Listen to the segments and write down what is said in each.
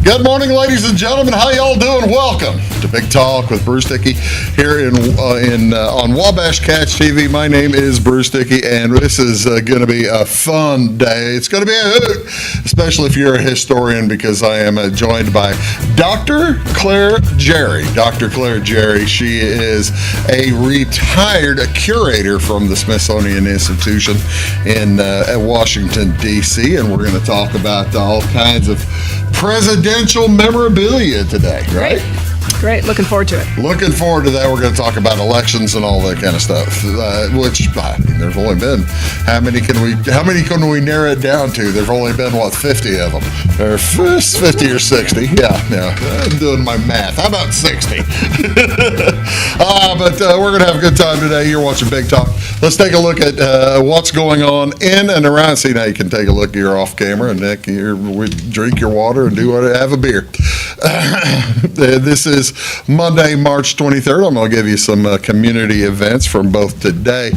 Good morning, ladies and gentlemen. How y'all doing? Welcome to Big Talk with Bruce Dickey here on Wabash Catch TV. My name is Bruce Dickey, and this is going to be a fun day. It's going to be a hoot, especially if you're a historian, because I am joined by Dr. Claire Jerry. Dr. Claire Jerry, she is a retired curator from the Smithsonian Institution in Washington, D.C., and we're going to talk about all kinds of presidential memorabilia today, right? Great. Looking forward to it. Looking forward to that. We're going to talk about elections and all that kind of stuff, which, I mean, there's only been, how many can we narrow it down to? There's only been, 50 of them? There's 50 or 60. Yeah, I'm doing my math. How about 60? But we're going to have a good time today. You're watching Big Talk. Let's take a look at what's going on in and around. See, now you can take a look. You're off camera, and Nick, we drink your water and have a beer. This is Monday, March 23rd. I'm going to give you some community events from both today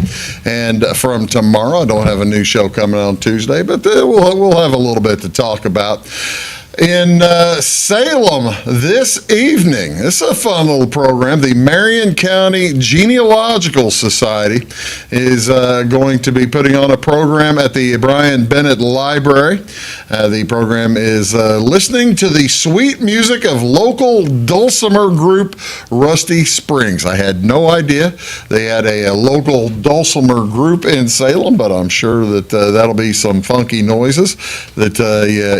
and from tomorrow. I don't have a new show coming on Tuesday, but we'll have a little bit to talk about. In Salem this evening, this is a fun little program. The Marion County Genealogical Society is going to be putting on a program at the Brian Bennett Library. The program is listening to the sweet music of local dulcimer group Rusty Springs. I had no idea they had a local dulcimer group in Salem, but I'm sure that that'll be some funky noises that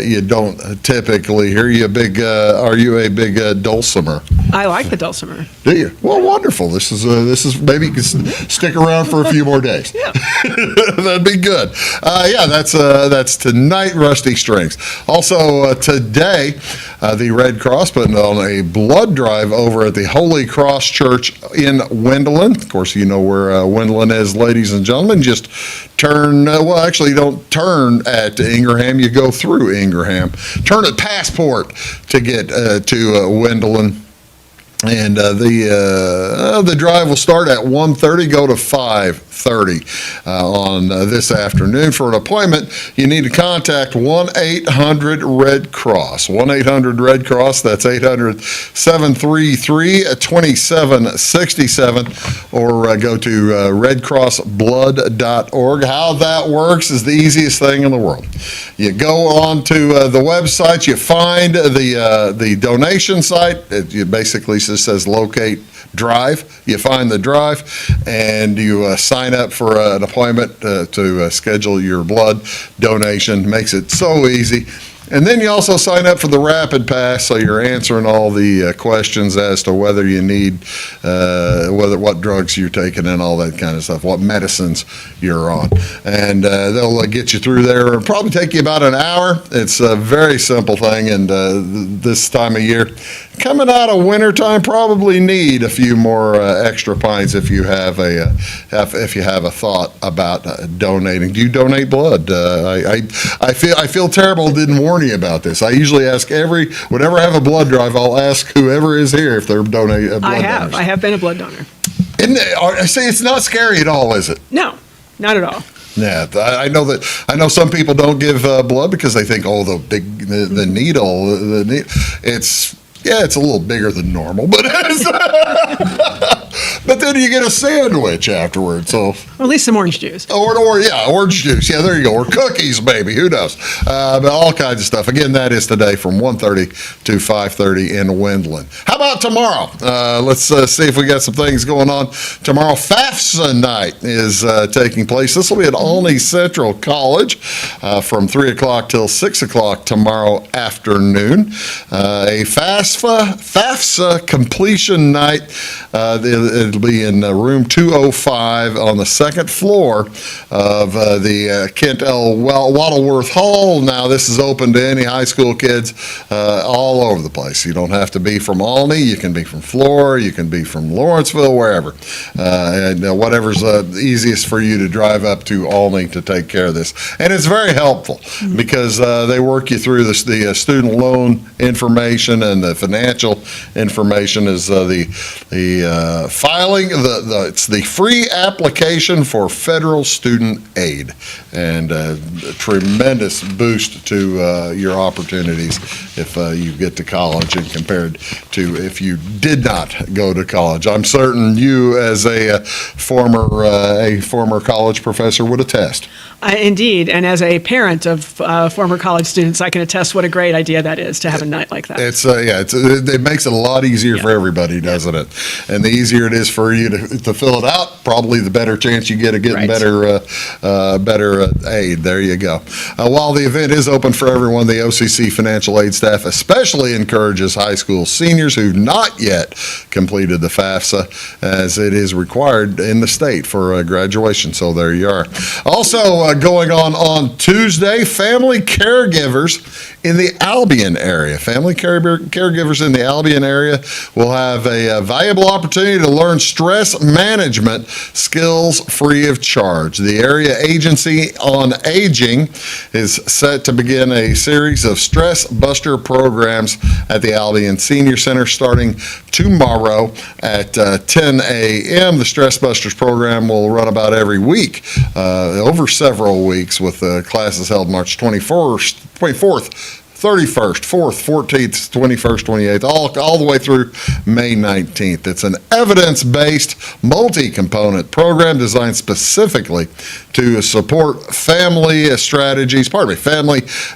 you don't typically hear. Are you a big dulcimer? I like the dulcimer. Do you? Well, wonderful. This is maybe you can stick around for a few more days. Yeah. That'd be good. That's tonight, Rusty Strings. Also today, the Red Cross putting on a blood drive over at the Holy Cross Church in Wendelin. Of course, you know where Wendelin is, ladies and gentlemen. Just turn, actually don't turn at Ingraham, you go through Ingraham. Turn at Passport to get to Wendelin. And the drive will start at 1:30, go to 5:30 on this afternoon. For an appointment, you need to contact 1-800-RED-CROSS. 1-800-RED-CROSS, that's 800-733-2767, or go to redcrossblood.org. How that works is the easiest thing in the world. You go on to the website, you find the donation site. It basically says locate drive. You find the drive and you sign up for an appointment to schedule your blood donation. Makes it so easy. And then you also sign up for the Rapid Pass, so you're answering all the questions as to whether you need, what drugs you're taking and all that kind of stuff, what medicines you're on. And they'll get you through there. It'll probably take you about an hour. It's a very simple thing, and this time of year, coming out of wintertime, probably need a few more extra pints if you have a thought about donating. Do you donate blood? I feel terrible. Didn't warn you about this. I usually ask whenever I have a blood drive, I'll ask whoever is here if they're donating blood donors. I have been a blood donor. I say it's not scary at all, is it? No, not at all. Yeah, I know some people don't give blood because they think, the needle, it's a little bigger than normal, but but then you get a sandwich afterwards. So, or at least some orange juice. Orange juice. Yeah, there you go. Or cookies, maybe. Who knows? But all kinds of stuff. Again, that is today from 1:30 to 5:30 in Wendelin. How about tomorrow? Let's see if we got some things going on tomorrow. FAFSA night is taking place. This will be at Olney Central College from 3 o'clock till 6 o'clock tomorrow afternoon. A FAFSA completion night. It'll be in room 205 on the second floor of the Kent L. Waddleworth Hall. Now, this is open to any high school kids all over the place. You don't have to be from Olney. You can be from Flora. You can be from Lawrenceville, wherever. And whatever's easiest for you to drive up to Olney to take care of this. And it's very helpful because they work you through the student loan information and the financial information is the filing it's the free application for federal student aid, and a tremendous boost to your opportunities if you get to college and compared to if you did not go to college. I'm certain you, as a former college professor, would attest. Indeed, and as a parent of former college students, I can attest what a great idea that is to have a night like that. It makes it a lot easier for everybody, doesn't it? And the easier it is for you to fill it out, probably the better chance you get of getting better aid. There you go. While the event is open for everyone, the OCC financial aid staff especially encourages high school seniors who've not yet completed the FAFSA, as it is required in the state for graduation. So there you are. Also going on Tuesday, family caregivers in the Albion area. Family caregivers in the Albion area will have a valuable opportunity to learn stress management skills free of charge. The Area Agency on Aging is set to begin a series of stress buster programs at the Albion Senior Center starting tomorrow at 10 a.m. The Stress Busters program will run about every week, over several weeks, with classes held March 24th, 31st, 4th, 14th, 21st, 28th, all the way through May 19th. It's an evidence-based, multi-component program designed specifically to support family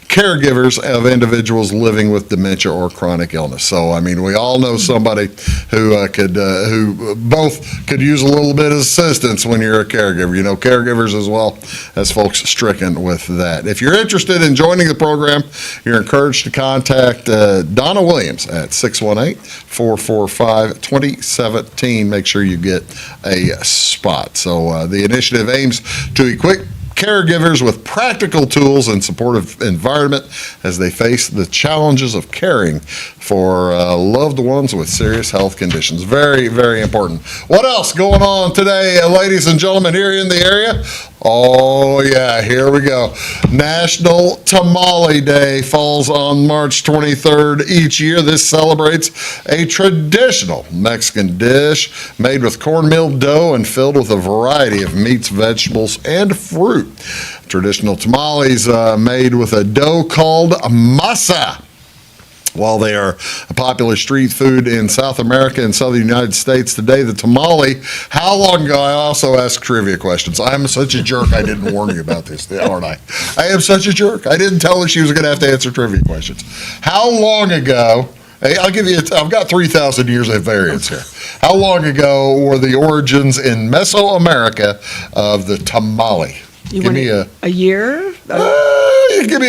caregivers of individuals living with dementia or chronic illness. So, I mean, we all know somebody who both could use a little bit of assistance when you're a caregiver. You know, caregivers as well as folks stricken with that. If you're interested in joining the program, you're encouraged to contact Donna Williams at 618-445-2017. Make sure you get a spot. So the initiative aims to equip caregivers with practical tools and supportive environment as they face the challenges of caring for loved ones with serious health conditions. Very, very important. What else going on today, ladies and gentlemen, here in the area? Oh, yeah, here we go. National Tamale Day falls on March 23rd each year. This celebrates a traditional Mexican dish made with cornmeal dough and filled with a variety of meats, vegetables, and fruit. Traditional tamales made with a dough called masa. While they are a popular street food in South America and southern United States today, the tamale, how long ago? I also ask trivia questions. I'm such a jerk, I didn't warn you about this, aren't I? I am such a jerk. I didn't tell her she was going to have to answer trivia questions. How long ago? Hey, I've got 3,000 years of variance here. How long ago were the origins in Mesoamerica of the tamale? Give me a year? You give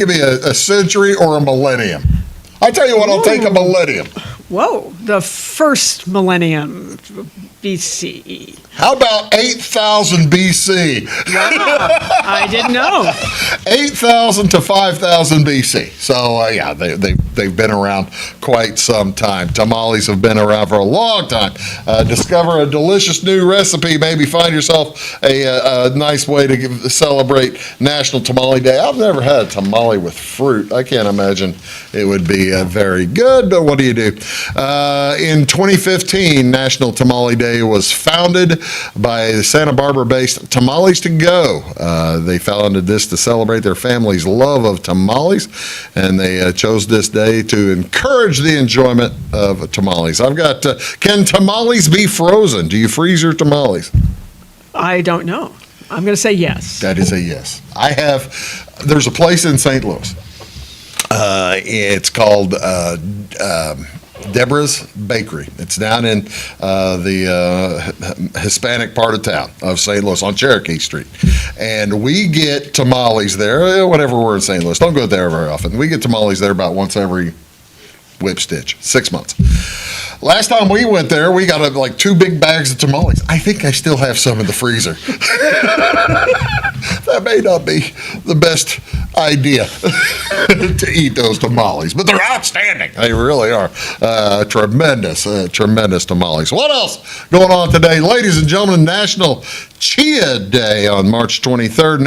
me a century or a millennium. I tell you what, I'll take a millennium. Whoa, the first millennium BCE. How about 8,000 BC? Wow, I didn't know. 8,000 to 5,000 BC. So, yeah, they've been around quite some time. Tamales have been around for a long time. Discover a delicious new recipe. Maybe find yourself a nice way to celebrate National Tamale Day. I've never had a tamale with fruit. I can't imagine it would be very good, but what do you do? In 2015, National Tamale Day was founded by the Santa Barbara-based Tamales to Go. They founded this to celebrate their family's love of tamales, and they chose this day to encourage the enjoyment of tamales. I've got, can tamales be frozen? Do you freeze your tamales? I don't know. I'm going to say yes. That is a yes. There's a place in St. Louis. It's called Deborah's Bakery. It's down in the Hispanic part of town of St. Louis on Cherokee Street. And we get tamales there whenever we're in St. Louis. Don't go there very often. We get tamales there about once every whip stitch, 6 months. Last time we went there, we got like 2 big bags of tamales. I think I still have some in the freezer. that may not be the best idea to eat those tamales, but they're outstanding. They really are. Tremendous tamales. What else going on today? Ladies and gentlemen, National Chia Day on March 23rd.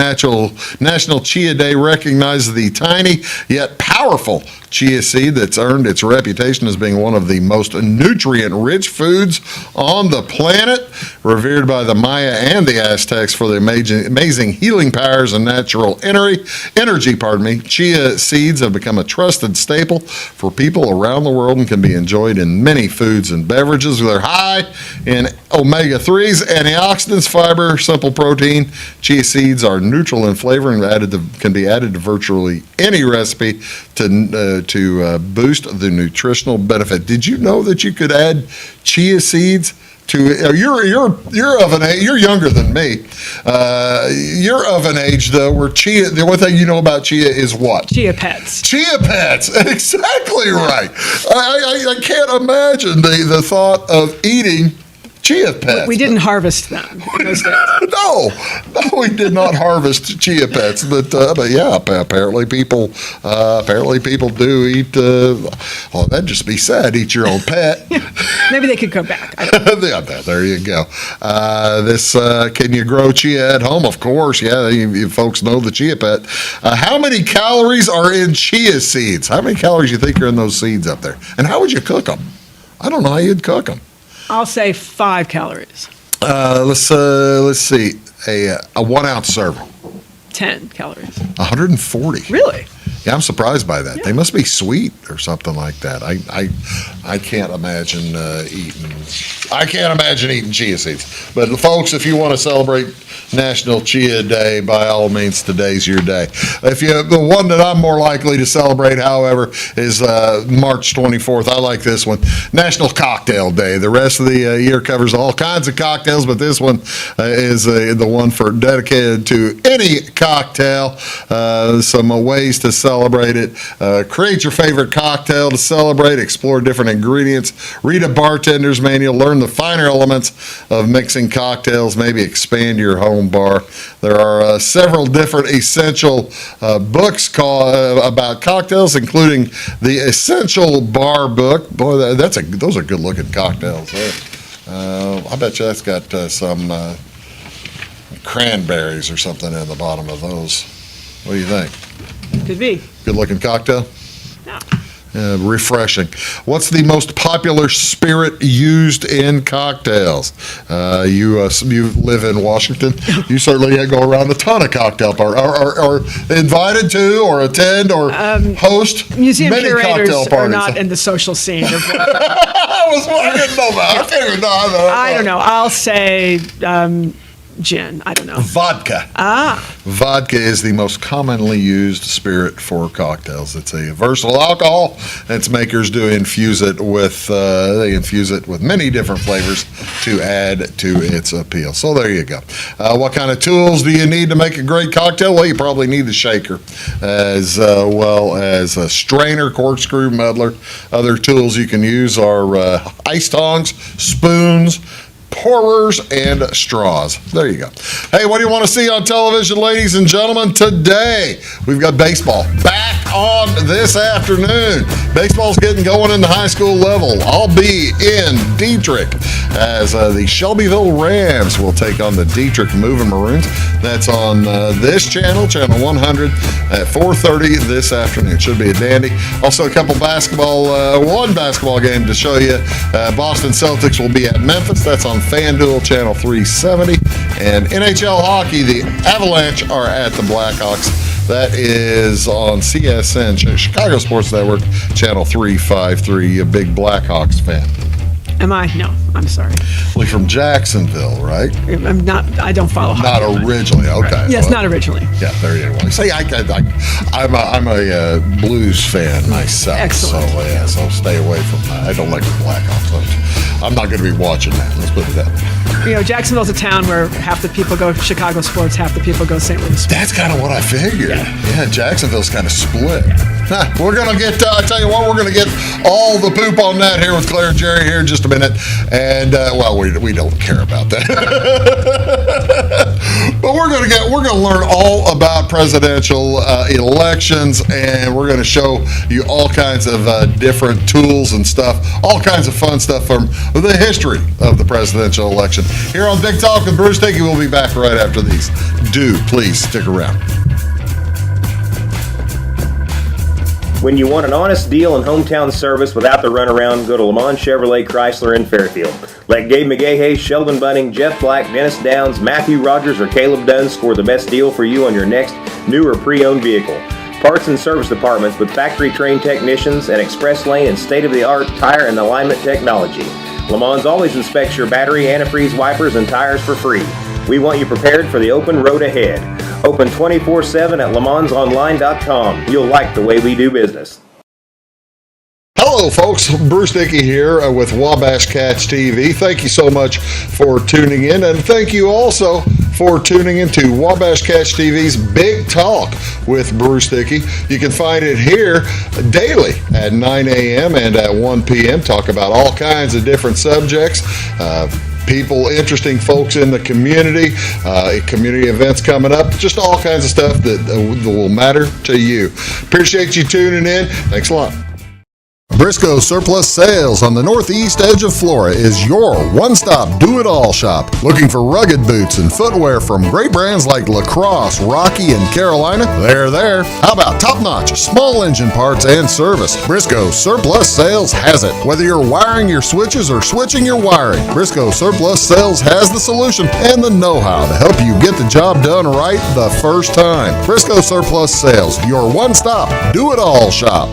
National Chia Day recognizes the tiny yet powerful chia seed that's earned its reputation as being one of the most nutrient-rich foods on the planet. Revered by the Maya and the Aztecs for their amazing healing powers and natural energy, chia seeds have become a trusted staple for people around the world and can be enjoyed in many foods and beverages. They're high in omega-3s, antioxidants, fiber, simple protein. Chia seeds are neutral in flavor and can be added to virtually any recipe to boost the nutritional benefit. Did you know that you could add chia seeds to? You're of an age. You're younger than me. You're of an age though where chia. The only thing you know about chia is what? Chia pets. Chia pets. Exactly right. I can't imagine the thought of eating chia pets. We didn't harvest them in those days. No, we did not harvest chia pets. But yeah, apparently people do eat. Well, that'd just be sad. Eat your own pet. Maybe they could go back. I don't know. Yeah, there you go. Can you grow chia at home? Of course. Yeah, you folks know the chia pet. How many calories are in chia seeds? How many calories you think are in those seeds up there? And how would you cook them? I don't know how you'd cook them. I'll say 5 calories. Let's see. A 1 ounce serving. 10 calories. 140. Really? Yeah, I'm surprised by that. Yeah. They must be sweet or something like that. I can't imagine eating chia seeds. But folks, if you want to celebrate National Chia Day, by all means, today's your day. The one that I'm more likely to celebrate, however, is March 24th. I like this one, National Cocktail Day. The rest of the year covers all kinds of cocktails, but this one is the one dedicated to any cocktail. Some ways to celebrate it. Create your favorite cocktail to celebrate. Explore different ingredients. Read a bartender's manual. Learn the finer elements of mixing cocktails. Maybe expand your home bar. There are several different essential books about cocktails, including the Essential Bar Book. Boy, those are good-looking cocktails there. I bet you that's got some cranberries or something in the bottom of those. What do you think? Could be. Good-looking cocktail? Yeah. Refreshing. What's the most popular spirit used in cocktails? You live in Washington. You certainly go around a ton of cocktail parties, or invited to, or attend, or host Museum many curators cocktail parties. are not in the social scene. I didn't know that. I don't know. I'll say gin. I don't know. Vodka. Vodka is the most commonly used spirit for cocktails. It's a versatile alcohol, and its makers infuse it with many different flavors to add to its appeal. So there you go. What kind of tools do you need to make a great cocktail? Well, you probably need the shaker, as well as a strainer, corkscrew, muddler. Other tools you can use are ice tongs, spoons, pourers, and straws. There you go. Hey, what do you want to see on television, ladies and gentlemen? Today, we've got baseball back on this afternoon. Baseball's getting going in the high school level. I'll be in Dietrich as the Shelbyville Rams will take on the Dietrich Moving Maroons. That's on this channel 100 at 4:30 this afternoon. Should be a dandy. Also, a couple one basketball game to show you. Boston Celtics will be at Memphis. That's on FanDuel channel 370. And NHL hockey, the Avalanche are at the Blackhawks. That is on CSN, Chicago Sports Network, channel 353. You a big Blackhawks fan? Am I? No, I'm sorry. Well, you're from Jacksonville, right? I'm not. I don't follow hockey. Not originally, okay. Right. Yes, not originally. Yeah, there you go. See, I'm a blues fan myself. Excellent. So stay away from that. I don't like the Blackhawks. I'm not going to be watching that. Let's put it that way. Jacksonville's a town where half the people go Chicago sports, half the people go St. Louis sports. That's kind of what I figured. Yeah, Jacksonville's kind of split. Yeah. We're going to get, I tell you what, we're going to get all the poop on that here with Claire and Jerry here in just a minute. And, well, we don't care about that. But we're going to learn all about presidential elections, and we're going to show you all kinds of different tools and stuff, all kinds of fun stuff from the history of the presidential election. Here on Big Talk with Bruce Dickey, we'll be back right after these. Do please stick around. When you want an honest deal and hometown service without the runaround, go to Lamont Chevrolet Chrysler in Fairfield. Let Gabe McGahey, Sheldon Bunning, Jeff Black, Dennis Downs, Matthew Rogers, or Caleb Dunn score the best deal for you on your next new or pre-owned vehicle. Parts and service departments with factory-trained technicians and express lane and state-of-the-art tire and alignment technology. Lamont always inspects your battery, antifreeze, wipers, and tires for free. We want you prepared for the open road ahead. Open 24/7 at LeMansOnline.com. You'll like the way we do business. Hello, folks. Bruce Dickey here with Wabash Cats TV. Thank you so much for tuning in, and thank you also for tuning into Wabash Cats TV's Big Talk with Bruce Dickey. You can find it here daily at 9 a.m. and at 1 p.m. Talk about all kinds of different subjects. People, interesting folks in the community, community events coming up, just all kinds of stuff that will matter to you. Appreciate you tuning in. Thanks a lot. Briscoe Surplus Sales on the northeast edge of Flora is your one-stop do-it-all shop. Looking for rugged boots and footwear from great brands like Lacrosse, Rocky, and Carolina? They're there. How about top-notch small engine parts and service? Briscoe Surplus Sales has it. Whether you're wiring your switches or switching your wiring, Briscoe Surplus Sales has the solution and the know-how to help you get the job done right the first time. Briscoe Surplus Sales, your one-stop do-it-all shop.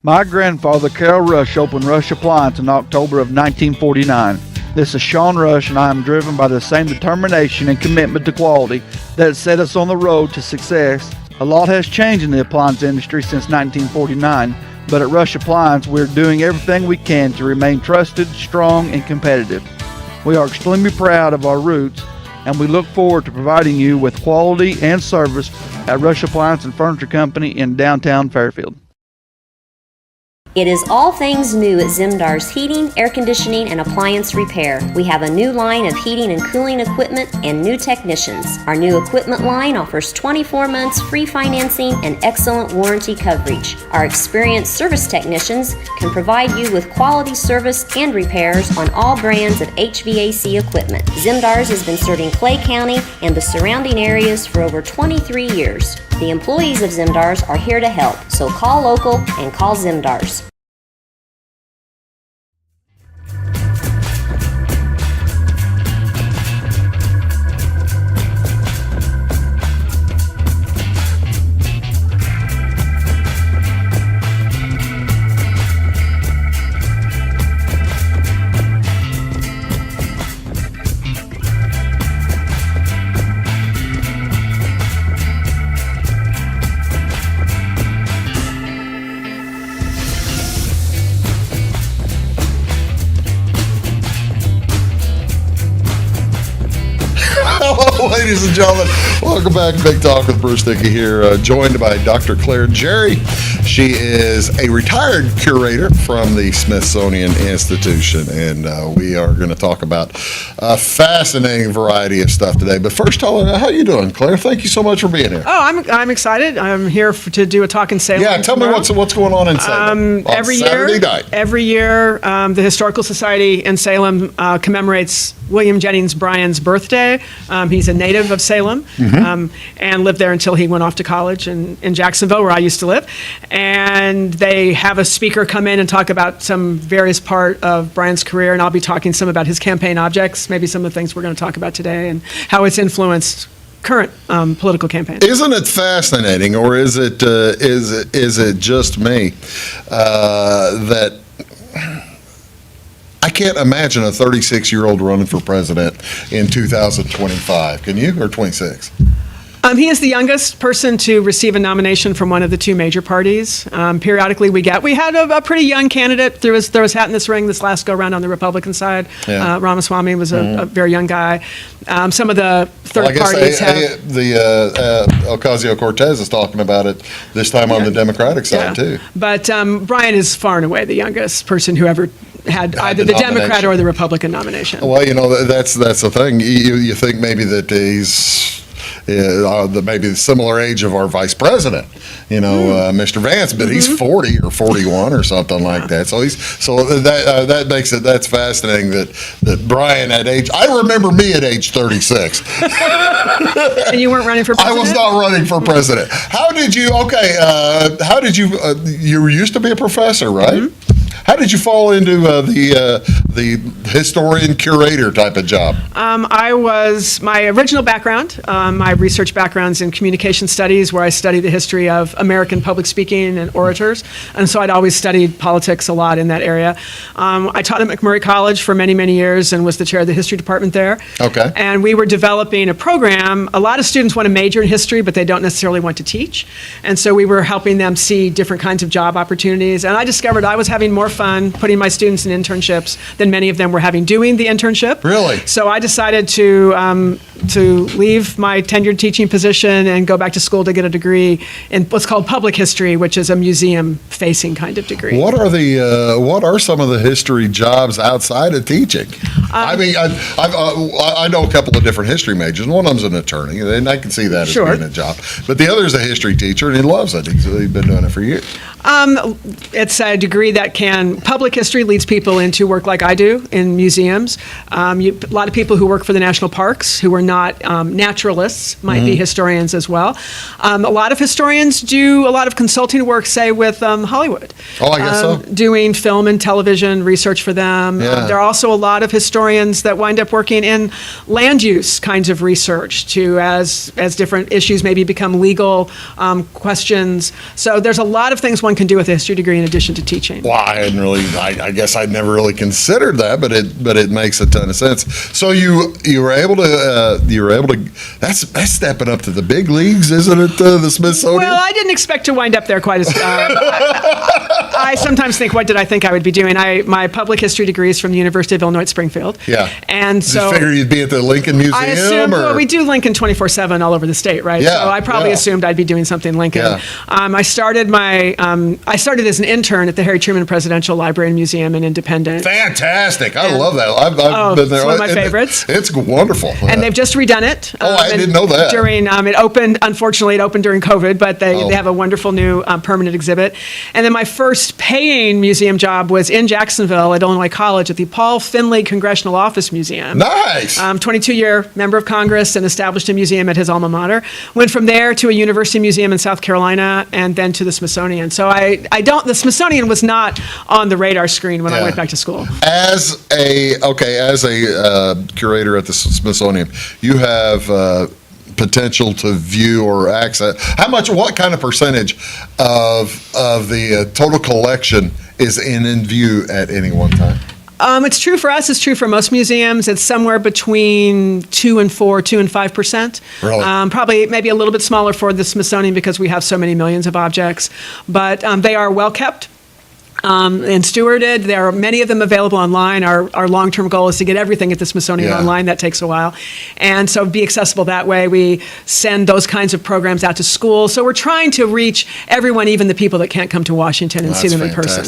My grandfather, Carol Rush, opened Rush Appliance in October of 1949. This is Sean Rush, and I am driven by the same determination and commitment to quality that set us on the road to success. A lot has changed in the appliance industry since 1949, but at Rush Appliance, we're doing everything we can to remain trusted, strong, and competitive. We are extremely proud of our roots, and we look forward to providing you with quality and service at Rush Appliance and Furniture Company in downtown Fairfield. It is all things new at Zimdar's Heating, Air Conditioning, and Appliance Repair. We have a new line of heating and cooling equipment and new technicians. Our new equipment line offers 24 months free financing and excellent warranty coverage. Our experienced service technicians can provide you with quality service and repairs on all brands of HVAC equipment. Zimdar's has been serving Clay County and the surrounding areas for over 23 years. The employees of Zimdar's are here to help, so call local and call Zimdar's. Ladies and gentlemen, welcome back to Big Talk with Bruce Dickey here, joined by Dr. Claire Jerry. She is a retired curator from the Smithsonian Institution, and we are going to talk about a fascinating variety of stuff today. But first, tell her, how you doing, Claire? Thank you so much for being here. Oh, I'm excited. I'm here to do a talk in Salem. Yeah, tell me what's going on in Salem on Saturday night. Every year, the Historical Society in Salem commemorates William Jennings Bryan's birthday. He's a native of Salem and lived there until he went off to college in Jacksonville, where I used to live. And they have a speaker come in and talk about some various part of Bryan's career, and I'll be talking some about his campaign objects, maybe some of the things we're going to talk about today, and how it's influenced current political campaigns. Isn't it fascinating, or is it just me that I can't imagine a 36-year-old running for president in 2025. Can you? Or 26? He is the youngest person to receive a nomination from one of the two major parties. Periodically, we had a pretty young candidate throw his hat in this ring this last go round on the Republican side. Yeah. Ramaswamy was a very young guy. Some of the third Well, I guess parties have. Ocasio-Cortez is talking about it this time on the Democratic side, too. But Brian is far and away the youngest person who ever had either the Democrat nomination. or the Republican nomination. Well, that's the thing. You think maybe that he's maybe the similar age of our vice president, Mr. Vance, but he's 40 or 41 or something like that. So that makes it, that's fascinating that Brian at age, I remember me at age 36. And you weren't running for president? I was not running for president. How did you, you used to be a professor, right? Mm-hmm. How did you fall into the historian curator type of job? My original background, my research background's in communication studies, where I study the history of American public speaking and orators. And so I'd always studied politics a lot in that area. I taught at McMurray College for many, many years and was the chair of the history department there. Okay. And we were developing a program. A lot of students want to major in history, but they don't necessarily want to teach. And so we were helping them see different kinds of job opportunities. And I discovered I was having more fun putting my students in internships than many of them were having doing the internship. Really? So I decided to leave my tenured teaching position and go back to school to get a degree in what's called public history, which is a museum-facing kind of degree. What are some of the history jobs outside of teaching? I mean, I know a couple of different history majors. One of them's an attorney, and I can see that as being a job. But the other is a history teacher, and he loves it. He's been doing it for years. It's a degree that public history leads people into work like I do in museums. A lot of people who work for the national parks who are not naturalists might be historians as well. A lot of historians do a lot of consulting work, say, with Hollywood. Oh, I guess so. Doing film and television research for them. Yeah. There are also a lot of historians that wind up working in land use kinds of research as different issues maybe become legal questions. So there's a lot of things one can do with a history degree in addition to teaching. Well, I guess I'd never really considered that, but it makes a ton of sense. So you were able to that's stepping up to the big leagues, isn't it? The Smithsonian. Well, I didn't expect to wind up there quite as. I sometimes think, what did I think I would be doing? My public history degree is from the University of Illinois at Springfield. Yeah. And so. Did you figure you'd be at the Lincoln Museum? I assumed, well, we do Lincoln 24/7 all over the state, right? Yeah, so I probably assumed I'd be doing something Lincoln. Yeah. I started as an intern at the Harry Truman Presidential Library and Museum in Independence. Fantastic. I love that. I've been there. It's one of my favorites. It's wonderful. And they've just redone it. I didn't know that. Unfortunately, it opened during COVID, but they have a wonderful new permanent exhibit. And then my first paying museum job was in Jacksonville at Illinois College at the Paul Finley Congressional Office Museum. Nice. 22-year member of Congress and established a museum at his alma mater. Went from there to a university museum in South Carolina and then to the Smithsonian. So the Smithsonian was not on the radar screen when I went back to school. As a curator at the Smithsonian, you have potential to view or access. What kind of percentage of the total collection is in view at any one time? It's true for us. It's true for most museums. It's somewhere between 2 and 5%. Really? Probably maybe a little bit smaller for the Smithsonian because we have so many millions of objects. But they are well kept. And stewarded. There are many of them available online. Our long-term goal is to get everything at the Smithsonian online. That takes a while. And so be accessible that way. We send those kinds of programs out to schools. So we're trying to reach everyone, even the people that can't come to Washington and see them in person.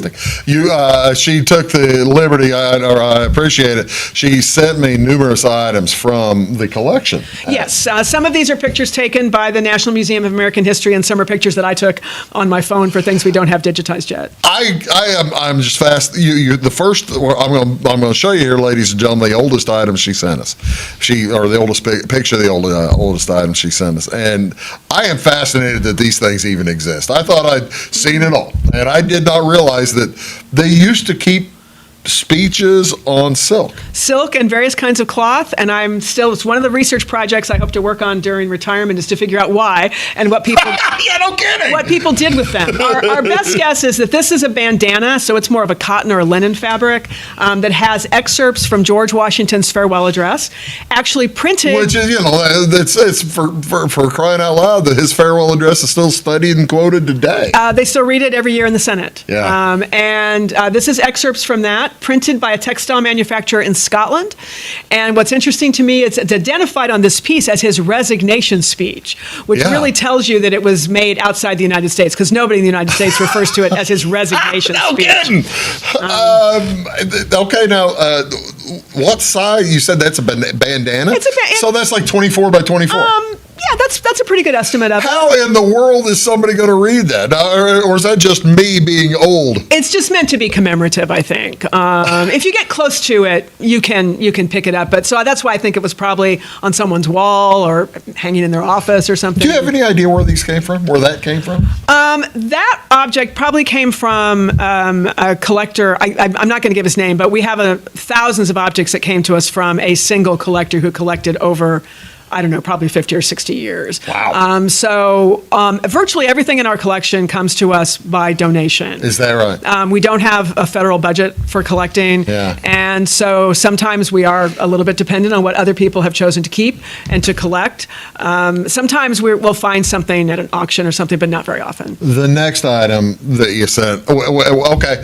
She took the liberty, I appreciate it. She sent me numerous items from the collection. Yes. Some of these are pictures taken by the National Museum of American History, and some are pictures that I took on my phone for things we don't have digitized yet. I'm just fast. The first. I'm going to show you here, ladies and gentlemen, the oldest item she sent us. The oldest picture of the oldest item she sent us, and I am fascinated that these things even exist. I thought I'd seen it all, and I did not realize that they used to keep speeches on silk. Silk and various kinds of cloth, and it's one of the research projects I hope to work on during retirement is to figure out why and what people Yeah, no kidding. what people did with them. Our best guess is that this is a bandana, so it's more of a cotton or a linen fabric that has excerpts from George Washington's farewell address, actually printed. Which is, it's for crying out loud that his farewell address is still studied and quoted today. They still read it every year in the Senate. Yeah. And this is excerpts from that, printed by a textile manufacturer in Scotland. And what's interesting to me is it's identified on this piece as his resignation speech, which Yeah. really tells you that it was made outside the United States, because nobody in the United States refers to it as his resignation No speech. kidding. Okay, now, what size? You said that's a bandana? It's a bandana. So that's like 24 by 24. Yeah, that's a pretty good estimate of it. How in the world is somebody going to read that? Or is that just me being old? It's just meant to be commemorative, I think. If you get close to it, you can pick it up. But so that's why I think it was probably on someone's wall or hanging in their office or something. Do you have any idea where these came from? Where that came from? That object probably came from a collector. I'm not going to give his name, but we have thousands of objects that came to us from a single collector who collected over, I don't know, probably 50 or 60 years. Wow. So virtually everything in our collection comes to us by donation. Is that right? We don't have a federal budget for collecting. Yeah. And so sometimes we are a little bit dependent on what other people have chosen to keep and to collect. Sometimes we'll find something at an auction or something, but not very often. The next item that you sent, okay.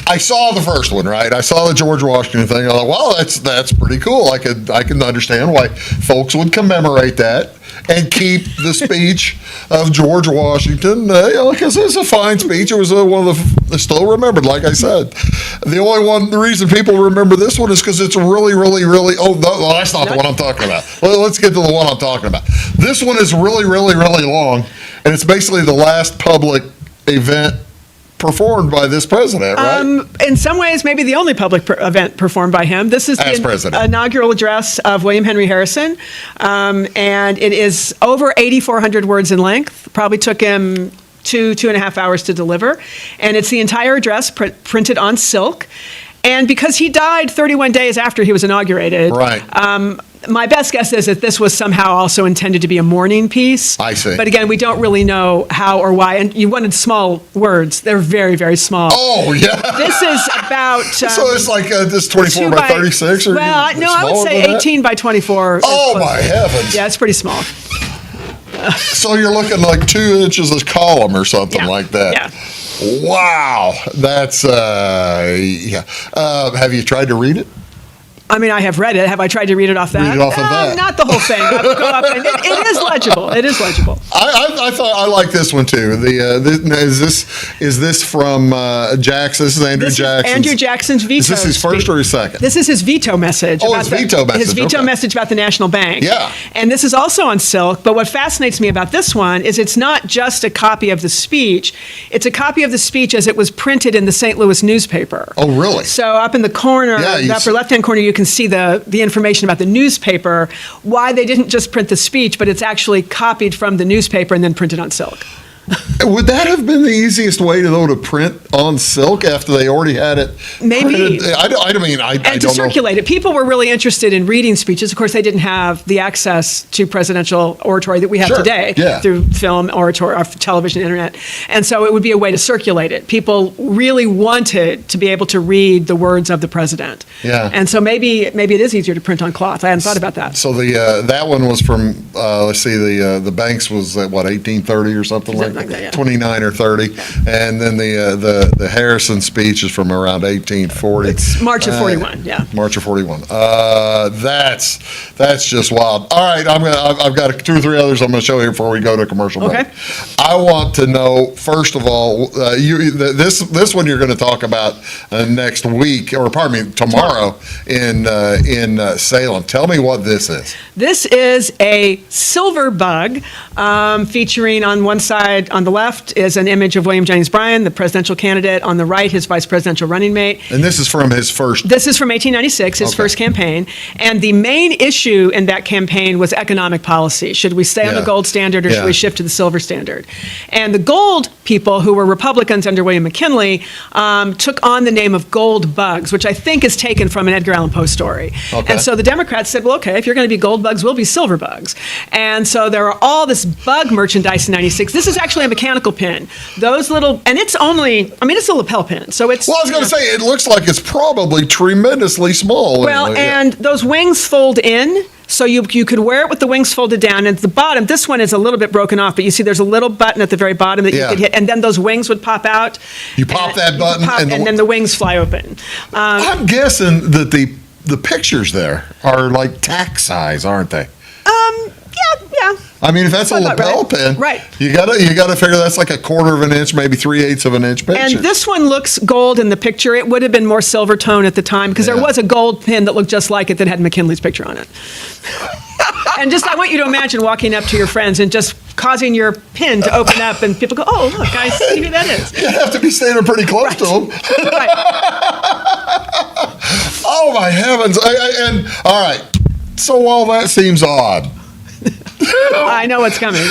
I saw the first one, right? I saw the George Washington thing. I thought, well, that's pretty cool. I can understand why folks would commemorate that and keep the speech of George Washington, because it's a fine speech. It was one of the still remembered, like I said. The reason people remember this one is because it's really, really, really. Oh, no, that's not the one I'm talking about. Let's get to the one I'm talking about. This one is really, really, really long, and it's basically the last public event performed by this president, right? In some ways, maybe the only public event performed by him. This is As the president. inaugural address of William Henry Harrison, and it is over 8,400 words in length. Probably took him 2.5 hours to deliver, and it's the entire address printed on silk. And because he died 31 days after he was inaugurated, Right. My best guess is that this was somehow also intended to be a mourning piece. I see. But again, we don't really know how or why. And you wanted small words. They're very, very small. Oh, yeah. This is about... So it's like this 24 2 by 36? Or well, no, I would smaller say than that? 18 by 24. is Oh, close. my heavens. Yeah, it's pretty small. So you're looking like 2 inches a column or something Yeah. like that. Yeah. Wow. That's, yeah. Have you tried to read it? I mean, I have read it. Have I tried to read it off that? Read it off of that. Not the whole thing. It is legible. It is legible. I thought I like this one too. Is this from Jackson? This is Andrew This is Jackson. Andrew Jackson's veto. Is this his first speech. or his second? This is his veto message. Oh, about his veto message, His veto okay. message about the National Bank. Yeah. And this is also on silk, but what fascinates me about this one is it's not just a copy of the speech, it's a copy of the speech as it was printed in the St. Louis newspaper. Oh, really? So up in the corner, Yeah, you the upper see- left-hand corner, you can see the information about the newspaper, why they didn't just print the speech, but it's actually copied from the newspaper and then printed on silk. Would that have been the easiest way to print on silk after they already had it? Maybe. Printed? I And to don't know. circulate it. People were really interested in reading speeches. Of course, they didn't have the access to presidential oratory that we have Sure, today yeah. through film, oratory, or television, internet. And so it would be a way to circulate it. People really wanted to be able to read the words of the president. Yeah. And so maybe it is easier to print on cloth. I hadn't thought about that. So that one was from let's see, the Banks was at 1830 or something like like that, yeah. 29 or 30, and then the Harrison speech is from around 1840. It's March of 41, yeah. March of 41. That's just wild. All right, I've got 2 or 3 others I'm going to show you before we go to commercial break. Okay. I want to know first of all, this one you're going to talk about next week, or pardon me, tomorrow in Salem. Tell me what this is. This is a silver bug featuring on one side on the left is an image of William Jennings Bryan, the presidential candidate. On the right, his vice presidential running mate. And this is from his first. This is from 1896, his first campaign. And the main issue in that campaign was economic policy. Should we stay on the gold standard or should we shift to the silver standard? And the gold people, who were Republicans under William McKinley, took on the name of gold bugs, which I think is taken from an Edgar Allan Poe story. Okay. And so the Democrats said, well, okay, if you're going to be gold bugs, we'll be silver bugs. And so there are all this bug merchandise in 96. This is actually a mechanical pin. Those little, and it's only, I mean, it's a lapel pin. So it's. Well, I was going to say, it looks like it's probably tremendously small. Well, anyway. and those wings fold in. So you could wear it with the wings folded down. And at the bottom, this one is a little bit broken off, but you see there's a little button at the very bottom that you could hit, and then those wings would pop out. You pop that button, and then the wings fly open. I'm guessing that the pictures there are like tack size, aren't they? Yeah. I mean, if that's a lapel pin, right? You gotta figure that's like a quarter of an inch, maybe 3/8 of an inch picture. And this one looks gold in the picture. It would have been more silver tone at the time because there was a gold pin that looked just like it that had McKinley's picture on it. And just, I want you to imagine walking up to your friends and just causing your pin to open up, and people go, "Oh, look, I see who that is." You have to be standing pretty close to them. Right. Oh my heavens! And all right. So while that seems odd. I know what's coming.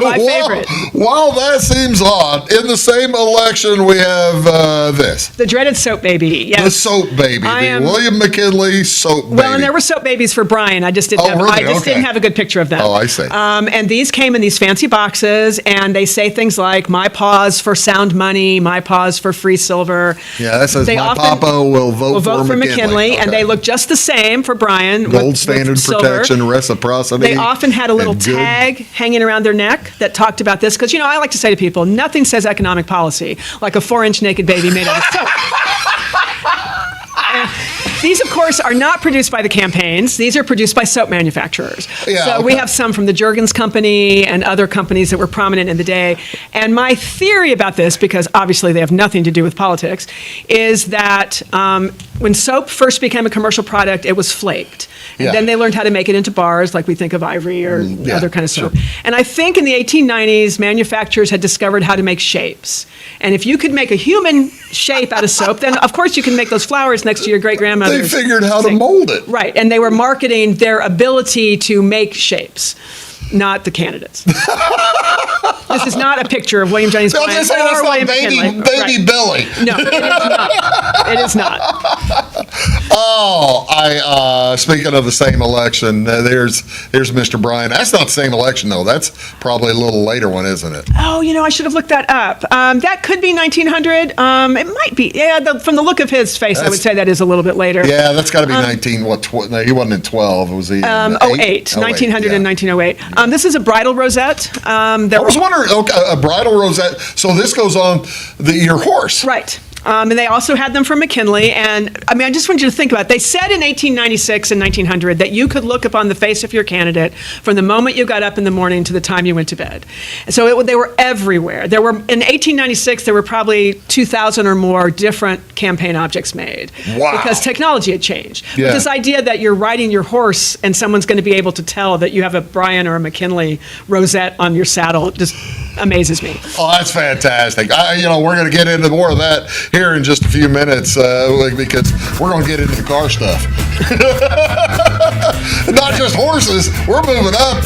My favorite. While that seems odd, in the same election we have this. The dreaded soap baby. Yes. The soap baby. William McKinley soap baby. Well, and there were soap babies for Bryan. I just didn't didn't have a good picture of them. Oh, I see. And these came in these fancy boxes, and they say things like, "My paws for sound money, my paws for free silver." Yeah, that says, "My papa will vote for McKinley." Okay. And they look just the same for Bryan. Gold standard protection, reciprocity. They often had a little tag hanging around their neck that talked about this, because I like to say to people, nothing says economic policy like a 4-inch naked baby made out of soap. These, of course, are not produced by the campaigns. These are produced by soap manufacturers. We have some from the Jergens Company and other companies that were prominent in the day. And my theory about this, because obviously they have nothing to do with politics, is that when soap first became a commercial product, it was flaked. And then they learned how to make it into bars, like we think of Ivory or other kind of soap. Sure. And I think in the 1890s, manufacturers had discovered how to make shapes. And if you could make a human shape out of soap, then of course you can make those flowers next to your great-grandmother. They figured how to mold it. Right, and they were marketing their ability to make shapes, not the candidates. This is not a picture of William Jennings Bryan or William McKinley. Baby Billy. No, it is not. It is not. Oh, speaking of the same election, there's Mr. Bryan. That's not the same election, though. That's probably a little later one, isn't it? Oh, I should have looked that up. That could be 1900. It might be. Yeah, from the look of his face, I would say that is a little bit later. Yeah, that's got to be 19. No, he wasn't in 12. Was he? 08, 1900 and 1908. This is a bridal rosette. I was wondering, a bridal rosette. So this goes on your horse. Right. And they also had them from McKinley. And I mean, I just want you to think about it. They said in 1896 and 1900 that you could look upon the face of your candidate from the moment you got up in the morning to the time you went to bed. And so they were everywhere. There were, in 1896, there were probably 2,000 or more different campaign objects made. Wow. Because technology had changed. Yeah. But this idea that you're riding your horse and someone's going to be able to tell that you have a Bryan or a McKinley rosette on your saddle just amazes me. Oh, that's fantastic. We're going to get into more of that here in just a few minutes because we're going to get into the car stuff. Not just horses. We're moving up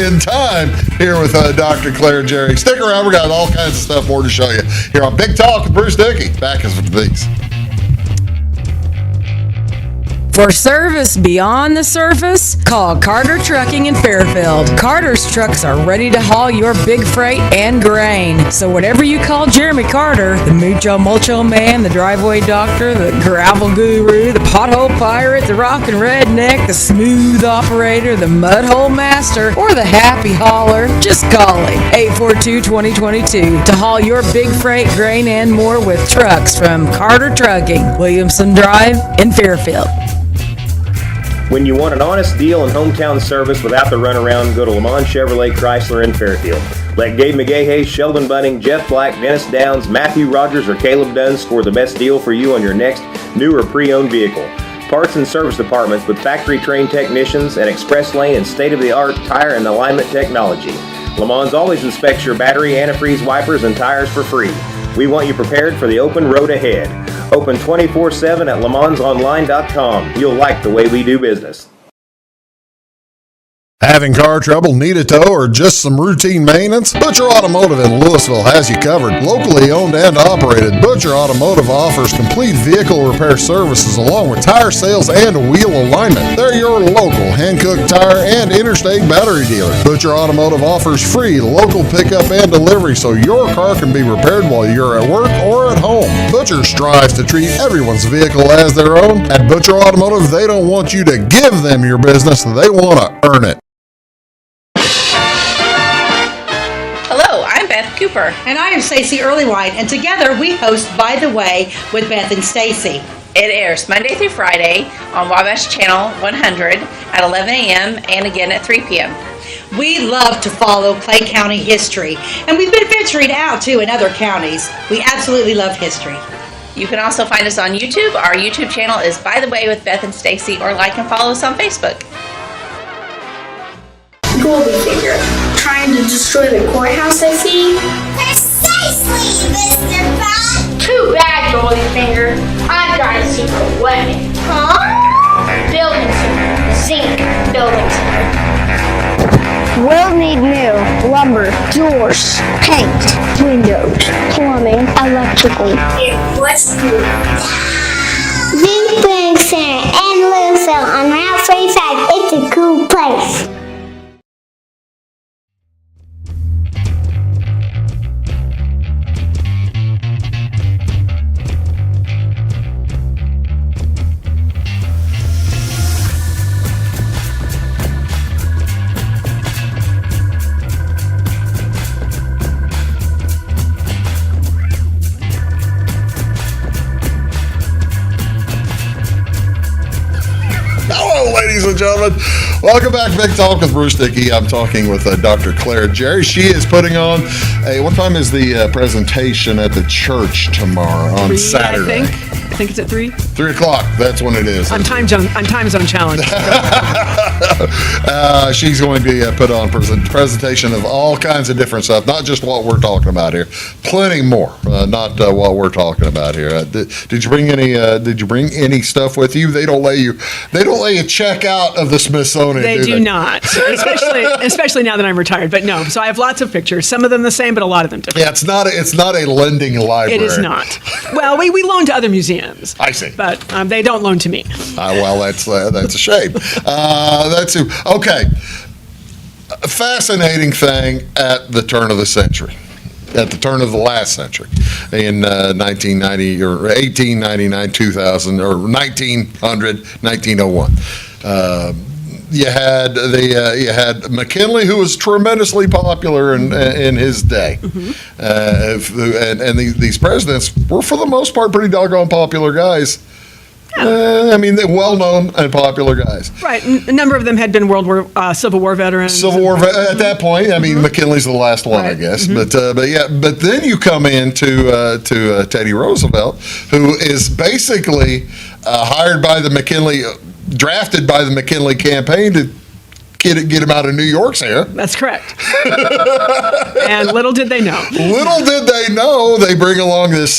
in time here with Dr. Claire and Jerry. Stick around. We got all kinds of stuff more to show you here on Big Talk with Bruce Dickey. Back as with these. For service beyond the surface, call Carter Trucking in Fairfield. Carter's trucks are ready to haul your big freight and grain. So whatever you call Jeremy Carter, the Mucho Mulcho Man, the driveway doctor, the gravel guru, the pothole pirate, the rockin' redneck, the smooth operator, the mudhole master, or the happy hauler, just call him. 842-2022 to haul your big freight, grain, and more with trucks from Carter Trucking, Williamson Drive in Fairfield. When you want an honest deal and hometown service without the runaround, go to Lamont Chevrolet Chrysler in Fairfield. Let Gabe McGahey, Sheldon Bunning, Jeff Black, Dennis Downs, Matthew Rogers, or Caleb Dunn score the best deal for you on your next new or pre-owned vehicle. Parts and service departments with factory-trained technicians and express lane and state-of-the-art tire and alignment technology. Le Mans always inspects your battery, antifreeze, wipers, and tires for free. We want you prepared for the open road ahead. Open 24/7 at lemansonline.com. You'll like the way we do business. Having car trouble, need a tow, or just some routine maintenance? Butcher Automotive in Louisville has you covered. Locally owned and operated, Butcher Automotive offers complete vehicle repair services along with tire sales and wheel alignment. They're your local hand-cooked tire and interstate battery dealer. Butcher Automotive offers free local pickup and delivery so your car can be repaired while you're at work or at home. Butcher strives to treat everyone's vehicle as their own. At Butcher Automotive, they don't want you to give them your business, they want to earn it. Hello, I'm Beth Cooper. And I am Stacey Earlywine, and together we host By the Way with Beth and Stacey. It airs Monday through Friday on Wabash Channel 100 at 11 a.m. and again at 3 p.m. We love to follow Clay County history, and we've been venturing out too in other counties. We absolutely love history. You can also find us on YouTube. Our YouTube channel is By the Way with Beth and Stacey, or like and follow us on Facebook. Goldie Finger, trying to destroy the courthouse, I see. Precisely, Mr. Frog. Too bad, Goldie Finger. I've got a secret weapon. Huh? Building center. The zinc building center. We'll need new lumber, doors, paint, windows, plumbing, electrical. What's good? Zinc Building Center in Louisville on Route 45. It's a cool place. Hello, ladies and gentlemen. Welcome back to Big Talk with Bruce Dickey. I'm talking with Dr. Claire Jerry. She is putting on what time is the presentation at the church tomorrow on 3, Saturday? I think it's at 3. 3 o'clock. That's when it is. I'm time zone challenged. She's going to put on presentation of all kinds of different stuff, not just what we're talking about here. Plenty more, not what we're talking about here. Did you bring any? Did you bring any stuff with you? They don't let you check out of the Smithsonian. They do not, especially now that I'm retired. But no, so I have lots of pictures. Some of them the same, but a lot of them different. Yeah, it's not a lending library. It is not. Well, we loan to other museums. I see. But they don't loan to me. Well, that's a shame. Okay. A fascinating thing at the turn of the century, at the turn of the last century, in 1990 or 1899, 2000, or 1900, 1901. You had McKinley, who was tremendously popular in his day, and these presidents were for the most part pretty doggone popular guys. I mean, they're well-known and popular guys. Right. A number of them had been Civil War veterans. Civil War at that point. I mean, McKinley's the last one, Right. I guess. But then you come into to Teddy Roosevelt, who is basically hired by the McKinley, drafted by the McKinley campaign to get him out of New York's hair. That's correct. And little did they know. Little did they know, they bring along this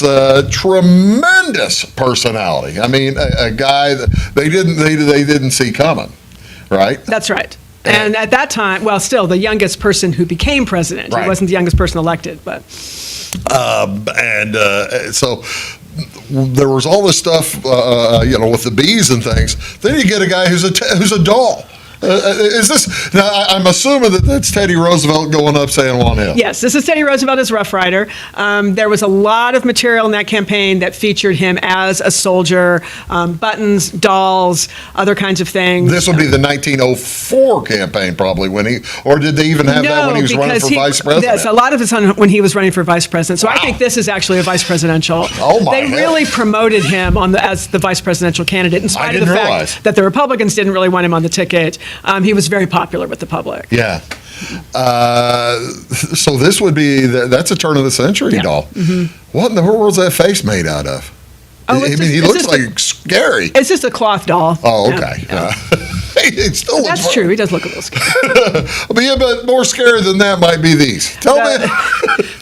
tremendous personality. I mean, a guy that they didn't see coming, right? That's right. And at that time, well, still the youngest person who became president. Right. He wasn't the youngest person elected, but. So there was all this stuff, with the bees and things. Then you get a guy who's a doll. Is this now? I'm assuming that that's Teddy Roosevelt going up San Juan Hill. Yes, this is Teddy Roosevelt as Rough Rider. There was a lot of material in that campaign that featured him as a soldier, buttons, dolls, other kinds of things. This would be the 1904 campaign, probably, or did they even have that when he was running for vice president? Yes, a lot of it's on when he was running for vice president. So I think this is actually a vice presidential. Oh my! They really promoted him as the vice presidential candidate, in spite of the fact that the Republicans didn't really want him on the ticket. He was very popular with the public. Yeah. So this would be that's a turn of the century doll. Mm-hmm. What in the world is that face made out of? Oh, he looks like scary. It's just a cloth doll. Oh, okay. Yeah. He still looks That's true. He does look a little scary. but more scary than that might be these. Tell me.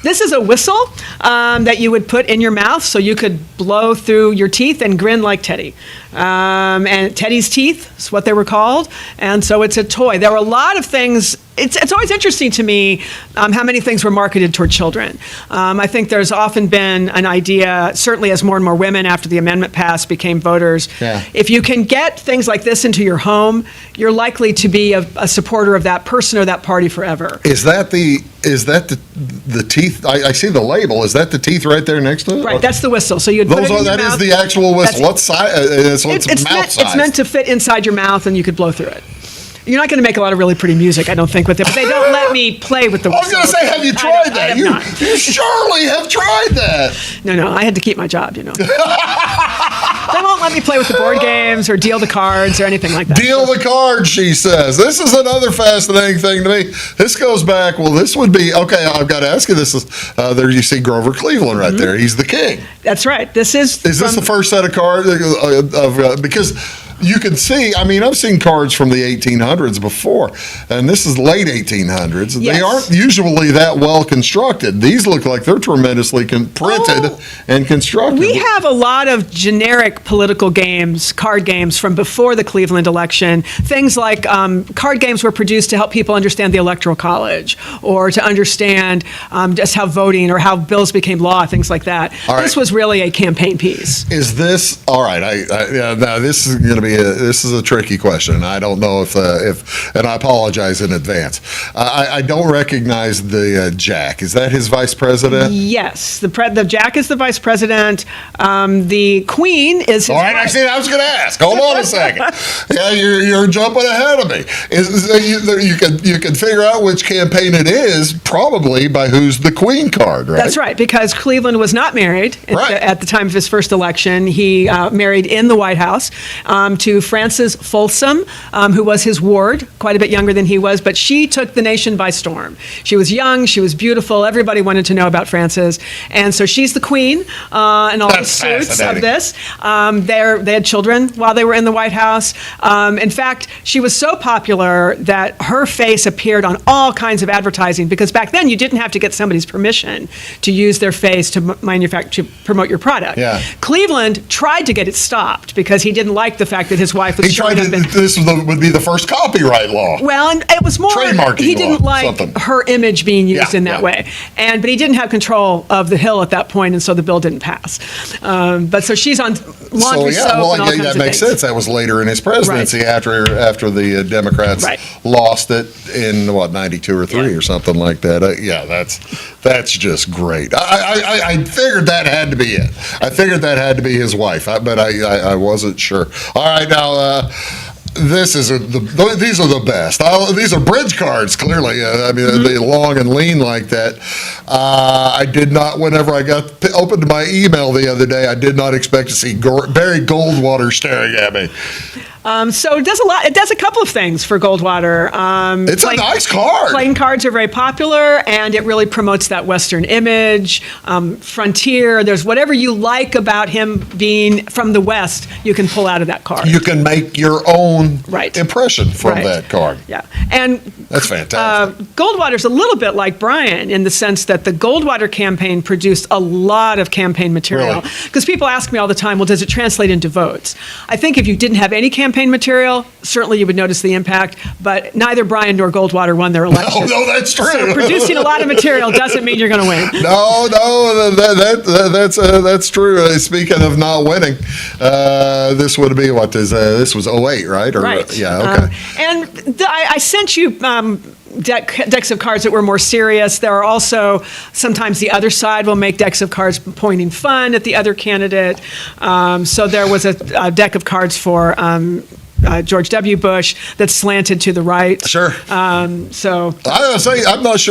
This is a whistle that you would put in your mouth so you could blow through your teeth and grin like Teddy. And Teddy's teeth is what they were called. And so it's a toy. There were a lot of things. It's always interesting to me how many things were marketed toward children. I think there's often been an idea, certainly as more and more women after the amendment passed became voters, if you can get things like this into your home, you're likely to be a supporter of that person or that party forever. Is that the teeth? I see the label. Is that the teeth right there next to it? Right, that's the whistle. So you'd put it in your that mouth. is the actual whistle. What size? It's mouth size. It's meant to fit inside your mouth and you could blow through it. You're not going to make a lot of really pretty music, I don't think, with it. But they don't let me play with the whistle. I was going to say, have you tried that? You surely have tried that. No, I had to keep my job, They won't let me play with the board games or deal the cards or anything like that. Deal the cards, she says. This is another fascinating thing to me. This goes back, this would be, okay, I've got to ask you, this is, there you see Grover Cleveland right there. He's the king. That's right. Is this the first set of cards? Because you can see, I've seen cards from the 1800s before, and this is late 1800s. Yes. They aren't usually that well constructed. These look like they're tremendously printed and constructed. We have a lot of generic political games, card games from before the Cleveland election. Things like card games were produced to help people understand the Electoral College or to understand just how voting or how bills became law, things like that. This was really a campaign piece. Is this, all right, now this is going to be this is a tricky question. I don't know if and I apologize in advance. I don't recognize the Jack. Is that his vice president? Yes, the Jack is the vice president. The Queen is. All right, I was going to ask. Hold on a second. Yeah, you're jumping ahead of me. You can figure out which campaign it is probably by who's the Queen card, right? That's right, because Cleveland was not married at the time of his first election. He married in the White House to Frances Folsom, who was his ward, quite a bit younger than he was, but she took the nation by storm. She was young, she was beautiful, everybody wanted to know about Frances, and so she's the queen in all the suits of this. They had children while they were in the White House. In fact, she was so popular that her face appeared on all kinds of advertising, because back then you didn't have to get somebody's permission to use their face to promote your product. Yeah. Cleveland tried to get it stopped because he didn't like the fact that his wife was showing up in. This would be the first copyright law. Well, and it was more trademarking. He didn't like her image being used in that way, but he didn't have control of the Hill at that point, and so the bill didn't pass. But so she's on laundry soap and all kinds that of makes things. sense. That was later in his presidency after the Democrats lost it in 92 or 3 or something like that. That's just great. I figured that had to be it. I figured that had to be his wife, but I wasn't sure. All right, now these are the best. These are bridge cards, clearly. They're long and lean like that. I did not, whenever I opened my email the other day, I did not expect to see Barry Goldwater staring at me. So it does a lot. It does a couple of things for Goldwater. It's a nice card. Playing cards are very popular, and it really promotes that Western image, frontier. There's whatever you like about him being from the West, you can pull out of that card. You can make your own impression from that card. Yeah, and that's fantastic. Goldwater's a little bit like Bryan in the sense that the Goldwater campaign produced a lot of campaign material. Because people ask me all the time, well, does it translate into votes? I think if you didn't have any campaign material, certainly you would notice the impact, but neither Bryan nor Goldwater won their election. No, that's true. So producing a lot of material doesn't mean you're going to win. No, that's true. Speaking of not winning, this would be this was 08, right? Right. Yeah, okay. And I sent you decks of cards that were more serious. There are also, sometimes the other side will make decks of cards pointing fun at the other candidate. So there was a deck of cards for George W. Bush that slanted to the right. Sure. So I gotta say, I'm not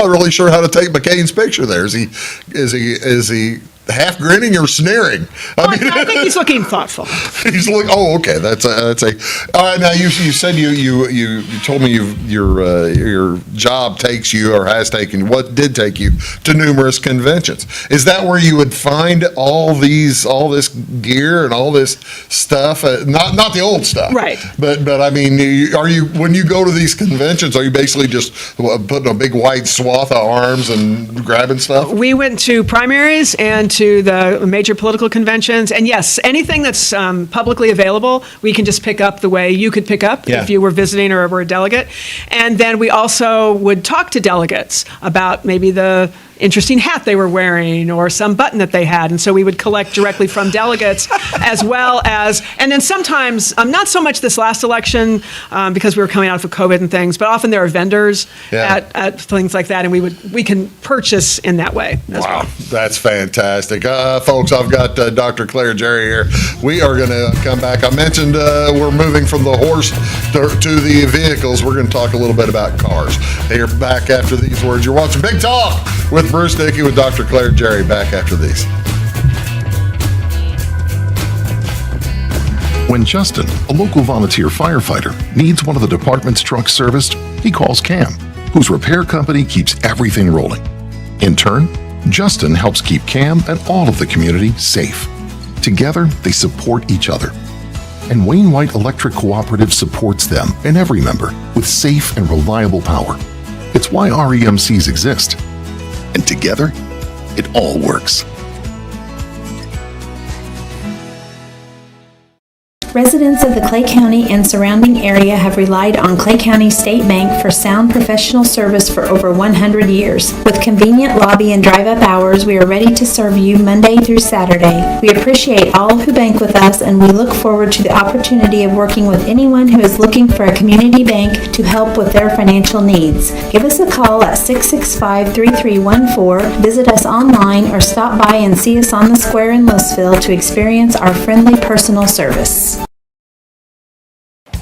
really sure how to take McCain's picture there. Is he half grinning or sneering? I think he's looking thoughtful. He's looking. Oh, okay. That's a. All right. Now you said you told me your job takes you or has taken what did take you to numerous conventions. Is that where you would find all this gear and all this stuff? Not the old stuff, right? But I mean, are you when you go to these conventions? Are you basically just putting a big wide swath of arms and grabbing stuff? We went to primaries and to the major political conventions, and yes, anything that's publicly available, we can just pick up the way you could pick up if you were visiting or were a delegate. And then we also would talk to delegates about maybe the interesting hat they were wearing or some button that they had. And so we would collect directly from delegates as well as, and then sometimes, not so much this last election because we were coming out of COVID and things, but often there are vendors at things like that, and we can purchase in that way as well. Wow, that's fantastic. Folks, I've got Dr. Claire Jerry here. We are going to come back. I mentioned we're moving from the horse to the vehicles. We're going to talk a little bit about cars. Here, back after these words. You're watching Big Talk with Bruce Dickey with Dr. Claire Jerry. Back after these. When Justin, a local volunteer firefighter, needs one of the department's trucks serviced, he calls Cam, whose repair company keeps everything rolling. In turn, Justin helps keep Cam and all of the community safe. Together, they support each other. And Wayne White Electric Cooperative supports them and every member with safe and reliable power. It's why REMCs exist. And together, it all works. Residents of the Clay County and surrounding area have relied on Clay County State Bank for sound professional service for over 100 years. With convenient lobby and drive-up hours, we are ready to serve you Monday through Saturday. We appreciate all who bank with us, and we look forward to the opportunity of working with anyone who is looking for a community bank to help with their financial needs. Give us a call at 665-3314, visit us online, or stop by and see us on the square in Louisville to experience our friendly personal service.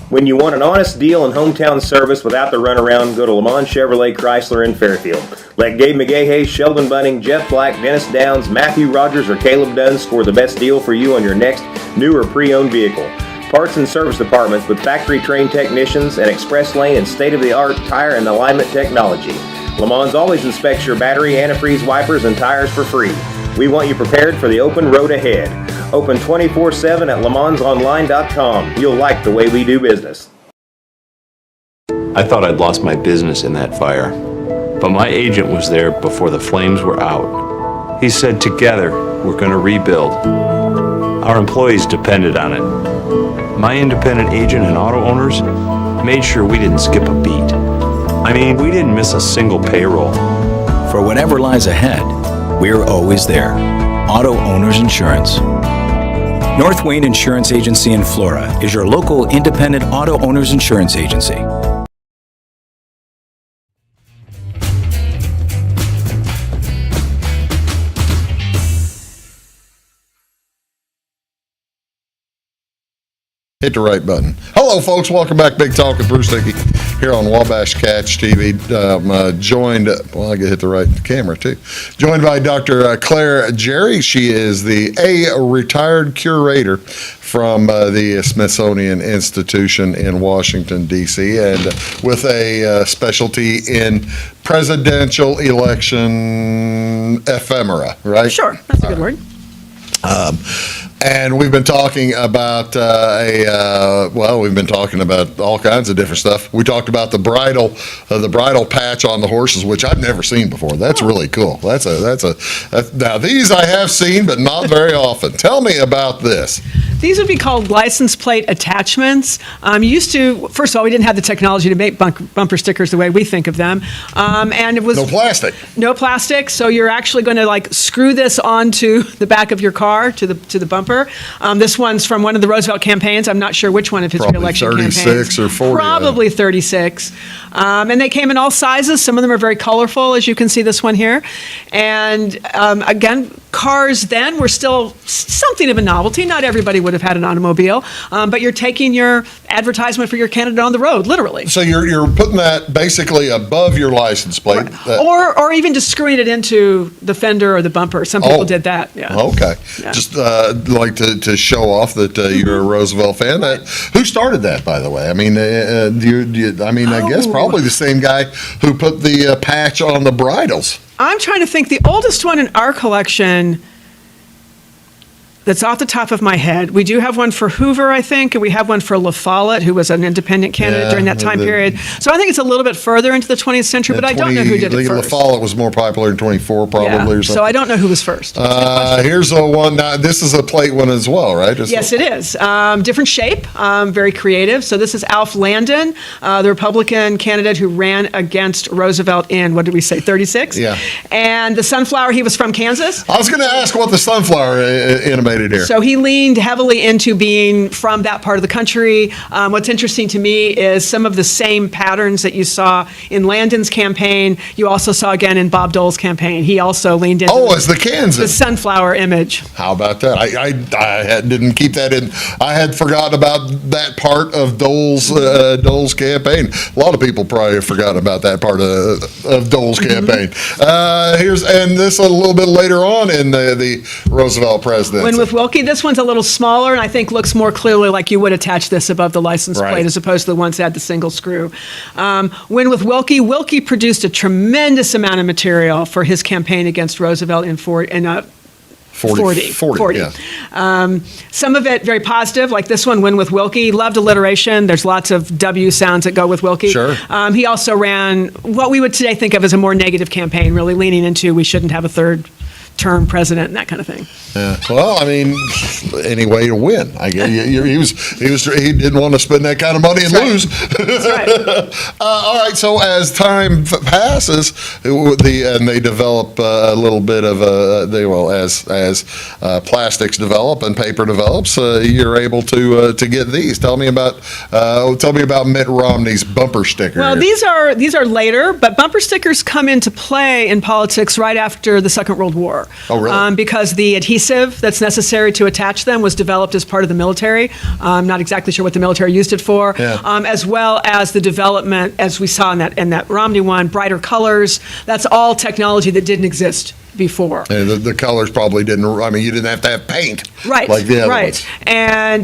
When you want an honest deal and hometown service without the runaround, go to Lamont Chevrolet Chrysler in Fairfield. Let Gabe McGahey, Sheldon Bunning, Jeff Black, Dennis Downs, Matthew Rogers, or Caleb Dunn score the best deal for you on your next new or pre-owned vehicle. Parts and service departments with factory-trained technicians and express lane and state-of-the-art tire and alignment technology. Lamont always inspects your battery, antifreeze, wipers, and tires for free. We want you prepared for the open road ahead. Open 24/7 at LeMansOnline.com. You'll like the way we do business. I thought I'd lost my business in that fire, but my agent was there before the flames were out. He said, together, we're going to rebuild. Our employees depended on it. My independent agent and auto owners made sure we didn't skip a beat. I mean, we didn't miss a single payroll. For whatever lies ahead, we're always there. Auto Owners Insurance. North Wayne Insurance Agency in Flora is your local independent auto owners insurance agency. Hit the right button. Hello, folks. Welcome back. Big Talk with Bruce Dickey here on Wabash Catch TV. Joined, well, I can hit the right camera too. Joined by Dr. Claire Jerry. She is a retired curator from the Smithsonian Institution in Washington, D.C., and with a specialty in presidential election ephemera, right? Sure, that's a good word. And we've been talking about we've been talking about all kinds of different stuff. We talked about the bridle patch on the horses, which I've never seen before. That's really cool. Now these I have seen, but not very often. Tell me about this. These would be called license plate attachments. First of all, we didn't have the technology to make bumper stickers the way we think of them. And it was no plastic. No plastic. So you're actually going to screw this onto the back of your car to the bumper. This one's from one of the Roosevelt campaigns. I'm not sure which one of his re-election campaigns. 36 or 40. Probably 36. And they came in all sizes. Some of them are very colorful, as you can see this one here. And again, cars then were still something of a novelty. Not everybody would have had an automobile, but you're taking your advertisement for your candidate on the road, literally. So you're putting that basically above your license plate. Right. Or even just screwing it into the fender or the bumper. Some people did that. Yeah. Okay. Yeah. Just like to show off that you're a Roosevelt fan. Who started that, by the way? I mean, I guess probably the same guy who put the patch on the bridles. I'm trying to think. The oldest one in our collection that's off the top of my head. We do have one for Hoover, I think, and we have one for La Follette, who was an independent candidate during that time period. So I think it's a little bit further into the 20th century, but I don't know who did it first. La Follette was more popular in 24, probably, or something. So I don't know who was first. Here's a one. Now, this is a plate one as well, right? Yes, it is. Different shape, very creative. So this is Alf Landon, the Republican candidate who ran against Roosevelt in, what did we say, 36? Yeah. And the sunflower, he was from Kansas. I was going to ask what the sunflower animated here. So he leaned heavily into being from that part of the country. What's interesting to me is some of the same patterns that you saw in Landon's campaign, you also saw again in Bob Dole's campaign. He also leaned into as the Kansas. The sunflower image. How about that? I didn't keep that in. I had forgotten about that part of Dole's campaign. A lot of people probably have forgotten about that part of Dole's campaign. And this a little bit later on in the Roosevelt presidency. When with Wilkie, this one's a little smaller and I think looks more clearly like you would attach this above the license plate as opposed to the ones that had the single screw. When with Wilkie produced a tremendous amount of material for his campaign against Roosevelt in 40. Yeah. Some of it very positive, like this one, Win with Wilkie. Loved alliteration. There's lots of W sounds that go with Wilkie. Sure. He also ran what we would today think of as a more negative campaign, really leaning into we shouldn't have a third term president and that kind of thing. Yeah. Well, I mean, any way to win. I guess he didn't want to spend that kind of money and lose. That's right. All right. So as time passes, and they develop a little bit of as plastics develop and paper develops, you're able to get these. Tell me about Mitt Romney's bumper sticker. Well, these are later, but bumper stickers come into play in politics right after the Second World War. Oh, really? Because the adhesive that's necessary to attach them was developed as part of the military. I'm not exactly sure what the military used it for, as well as the development, as we saw in that Romney one, brighter colors. That's all technology that didn't exist before. And the colors probably didn't. I mean, you didn't have to have paint, right? Like the other ones. And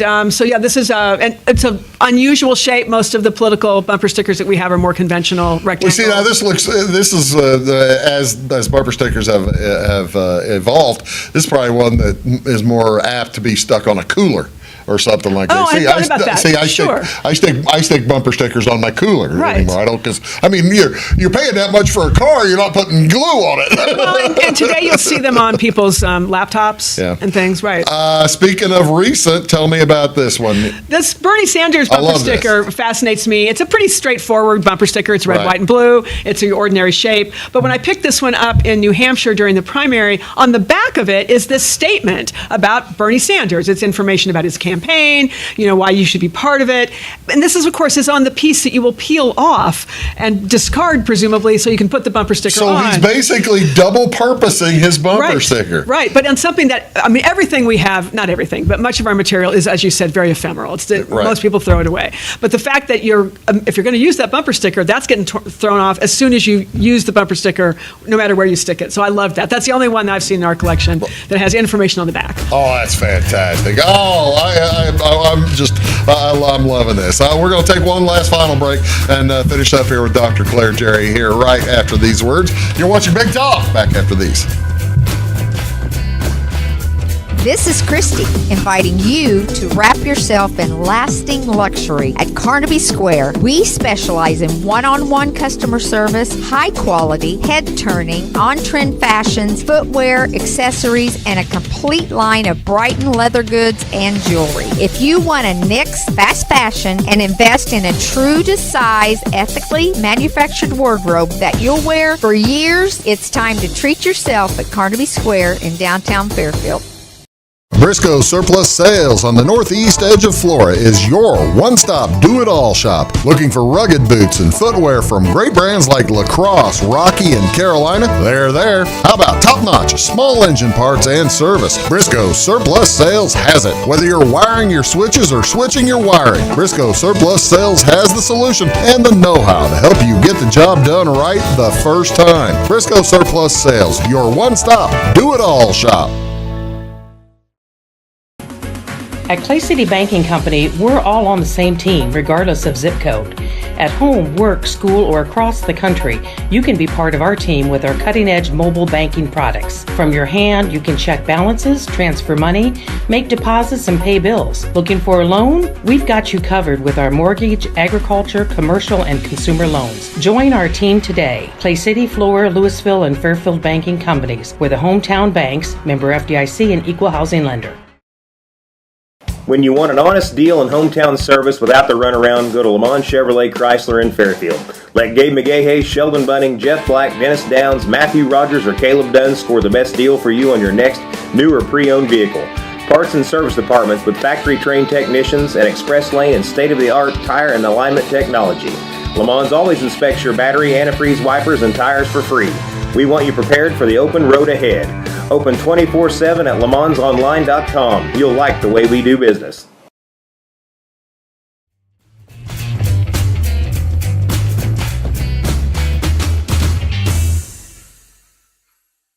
this is and it's an unusual shape. Most of the political bumper stickers that we have are more conventional rectangle. Well, see, now this is as bumper stickers have evolved. This is probably one that is more apt to be stuck on a cooler or something like that. I thought about that. I stick bumper stickers on my cooler anymore. I don't, because I mean you're paying that much for a car. You're not putting glue on it. Well, and today you'll see them on people's laptops and things. Right. Speaking of recent, tell me about this one. This Bernie Sanders bumper sticker fascinates me. It's a pretty straightforward bumper sticker. It's red, white, and blue. It's an ordinary shape. But when I picked this one up in New Hampshire during the primary, on the back of it is this statement about Bernie Sanders. It's information about his campaign, why you should be part of it. And this is on the piece that you will peel off and discard, presumably, so you can put the bumper sticker on. So he's basically double purposing his bumper sticker. Right, but on something that, everything we have, not everything, but much of our material is, as you said, very ephemeral. Most people throw it away. But the fact that if you're going to use that bumper sticker, that's getting thrown off as soon as you use the bumper sticker, no matter where you stick it. So I love that. That's the only one that I've seen in our collection that has information on the back. Oh, that's fantastic. I'm loving this. We're going to take one last final break and finish up here with Dr. Claire Jerry here right after these words. You're watching Big Talk. Back after these. This is Christy, inviting you to wrap yourself in lasting luxury at Carnaby Square. We specialize in one-on-one customer service, high quality, head-turning, on-trend fashions, footwear, accessories, and a complete line of Brighton leather goods and jewelry. If you want to nix fast fashion and invest in a true-to-size, ethically manufactured wardrobe that you'll wear for years, it's time to treat yourself at Carnaby Square in downtown Fairfield. Briscoe Surplus Sales on the northeast edge of Flora is your one-stop do-it-all shop. Looking for rugged boots and footwear from great brands like Lacrosse, Rocky, and Carolina? They're there. How about top-notch small engine parts and service? Briscoe Surplus Sales has it. Whether you're wiring your switches or switching your wiring, Briscoe Surplus Sales has the solution and the know-how to help you get the job done right the first time. Briscoe Surplus Sales, your one-stop do-it-all shop. At Clay City Banking Company, we're all on the same team, regardless of zip code. At home, work, school, or across the country, you can be part of our team with our cutting-edge mobile banking products. From your hand, you can check balances, transfer money, make deposits, and pay bills. Looking for a loan? We've got you covered with our mortgage, agriculture, commercial, and consumer loans. Join our team today. Clay City, Flora, Louisville, and Fairfield Banking Companies. We're the hometown banks, member FDIC, and equal housing lender. When you want an honest deal and hometown service without the runaround, go to Lamont Chevrolet Chrysler in Fairfield. Let Gabe McGahey, Sheldon Bunning, Jeff Black, Dennis Downs, Matthew Rogers, or Caleb Dunn score the best deal for you on your next new or pre-owned vehicle. Parts and service departments with factory-trained technicians and express lane and state-of-the-art tire and alignment technology. Lamont always inspects your battery, antifreeze, wipers, and tires for free. We want you prepared for the open road ahead. Open 24/7 at LeMansOnline.com. You'll like the way we do business.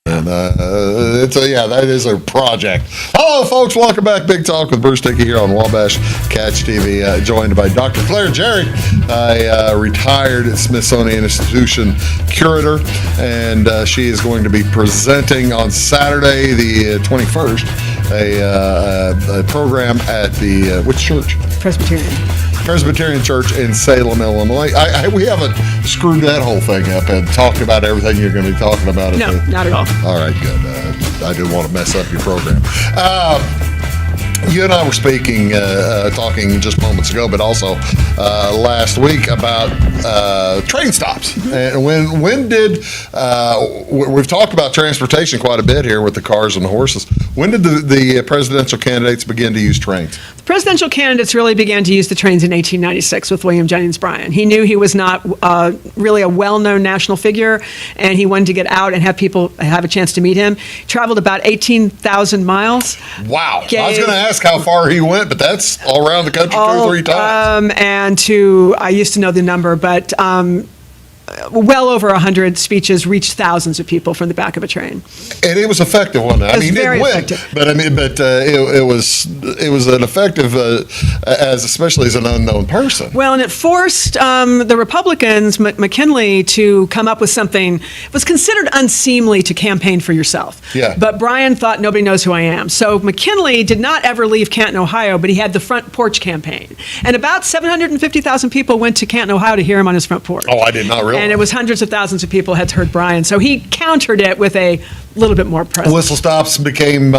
And that is a project. Hello, folks. Welcome back. Big Talk with Bruce Dickey here on Wabash Catch TV. Joined by Dr. Claire Jerry, a retired Smithsonian Institution Curator, and she is going to be presenting on Saturday, the 21st, a program at the which church? Presbyterian Church in Salem, Illinois. We haven't screwed that whole thing up and talked about everything you're going to be talking about. No, not at all. All right, good. I didn't want to mess up your program. You and I were speaking, talking just moments ago, but also last week about train stops. And when did we've talked about transportation quite a bit here with the cars and the horses. When did the presidential candidates begin to use trains? The presidential candidates really began to use the trains in 1896 with William Jennings Bryan. He knew he was not really a well-known national figure, and he wanted to get out and have people have a chance to meet him. He traveled about 18,000 miles. Wow. I was going to ask how far he went, but that's all around the country 2 or 3 times. I used to know the number, but well over 100 speeches reached thousands of people from the back of a train. And it was effective, wasn't it? It was very effective. But it was an effective, especially as an unknown person. Well, and it forced the Republicans, McKinley, to come up with something. It was considered unseemly to campaign for yourself. Yeah. But Bryan thought, nobody knows who I am. So McKinley did not ever leave Canton, Ohio, but he had the front porch campaign. And about 750,000 people went to Canton, Ohio to hear him on his front porch. Oh, I did not realize. And it was hundreds of thousands of people had heard Bryan. So he countered it with a little bit more presence. Whistle stops became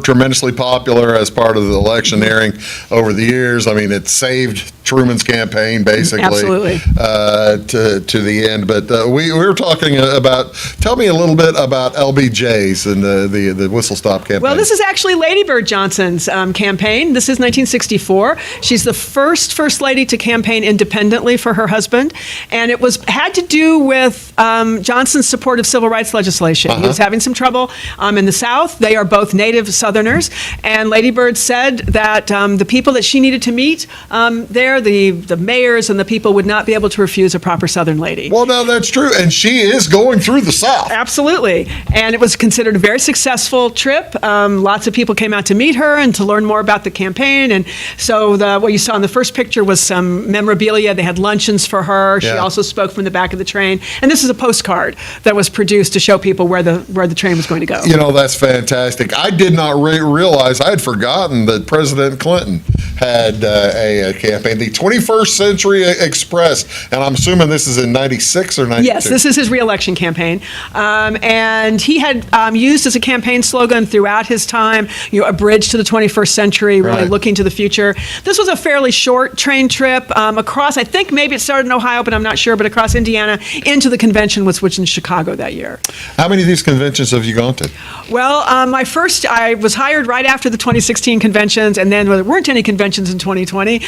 tremendously popular as part of the electioneering over the years. I mean, it saved Truman's campaign, basically. Absolutely. To the end. But we were talking about, tell me a little bit about LBJ's and the whistle stop campaign. Well, this is actually Lady Bird Johnson's campaign. This is 1964. She's the first lady to campaign independently for her husband. And it had to do with Johnson's support of civil rights legislation. He was having some trouble in the South. They are both native Southerners. And Lady Bird said that the people that she needed to meet there, the mayors and the people, would not be able to refuse a proper Southern lady. Well, no, that's true. And she is going through the South. Absolutely. And it was considered a very successful trip. Lots of people came out to meet her and to learn more about the campaign. And so what you saw in the first picture was some memorabilia. They had luncheons for her. She also spoke from the back of the train. And this is a postcard that was produced to show people where the train was going to go. You know, that's fantastic. I did not realize, I had forgotten that President Clinton had a campaign, the 21st Century Express, and I'm assuming this is in 96 or 92? Yes, this is his re-election campaign. And he had used as a campaign slogan throughout his time, a bridge to the 21st century, really looking to the future. This was a fairly short train trip across, I think maybe it started in Ohio, but I'm not sure, but across Indiana into the convention, which was in Chicago that year. How many of these conventions conventions have you gone to? Well, I was hired right after the 2016 conventions, and then there weren't any conventions in 2020.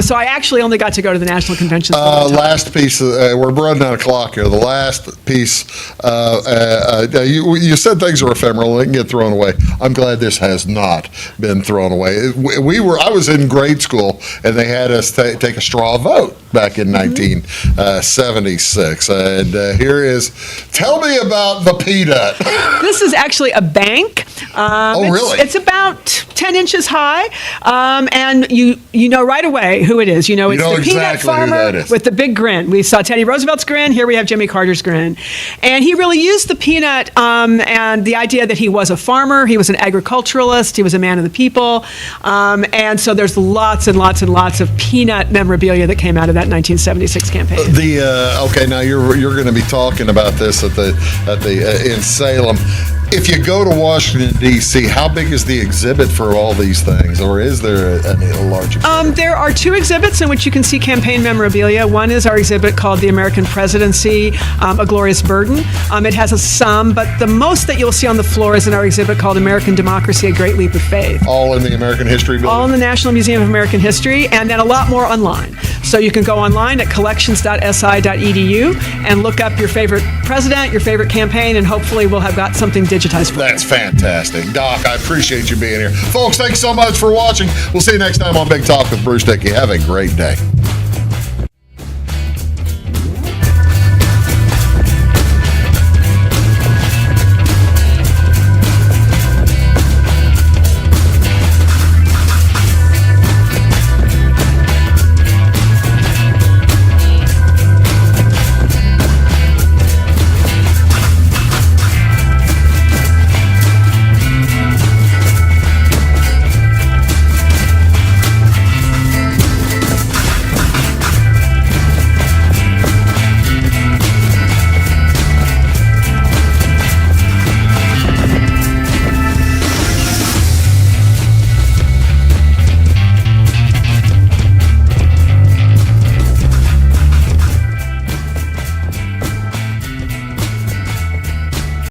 So I actually only got to go to the national conventions. Last piece, we're running out of clock here. The last piece, you said things are ephemeral, they can get thrown away. I'm glad this has not been thrown away. I was in grade school, and they had us take a straw vote back in 1976. And here is, tell me about the peanut. This is actually a bank. Really? It's about 10 inches high, and you know right away who it is. You know, it's the peanut farmer with the big grin. We saw Teddy Roosevelt's grin. Here we have Jimmy Carter's grin. And he really used the peanut and the idea that he was a farmer, he was an agriculturalist, he was a man of the people. And so there's lots and lots and lots of peanut memorabilia that came out of that 1976 campaign. Okay, now you're going to be talking about this in Salem. If you go to Washington, D.C., how big is the exhibit for all these things, or is there a large exhibit? There are two exhibits in which you can see campaign memorabilia. One is our exhibit called The American Presidency, A Glorious Burden. It has some, but the most that you'll see on the floor is in our exhibit called American Democracy, A Great Leap of Faith. All in the American History Building? All in the National Museum of American History, and then a lot more online. So you can go online at collections.si.edu and look up your favorite president, your favorite campaign, and hopefully we'll have got something digitized for you. That's fantastic. Doc, I appreciate you being here. Folks, thanks so much for watching. We'll see you next time on Big Talk with Bruce Dickey. Have a great day.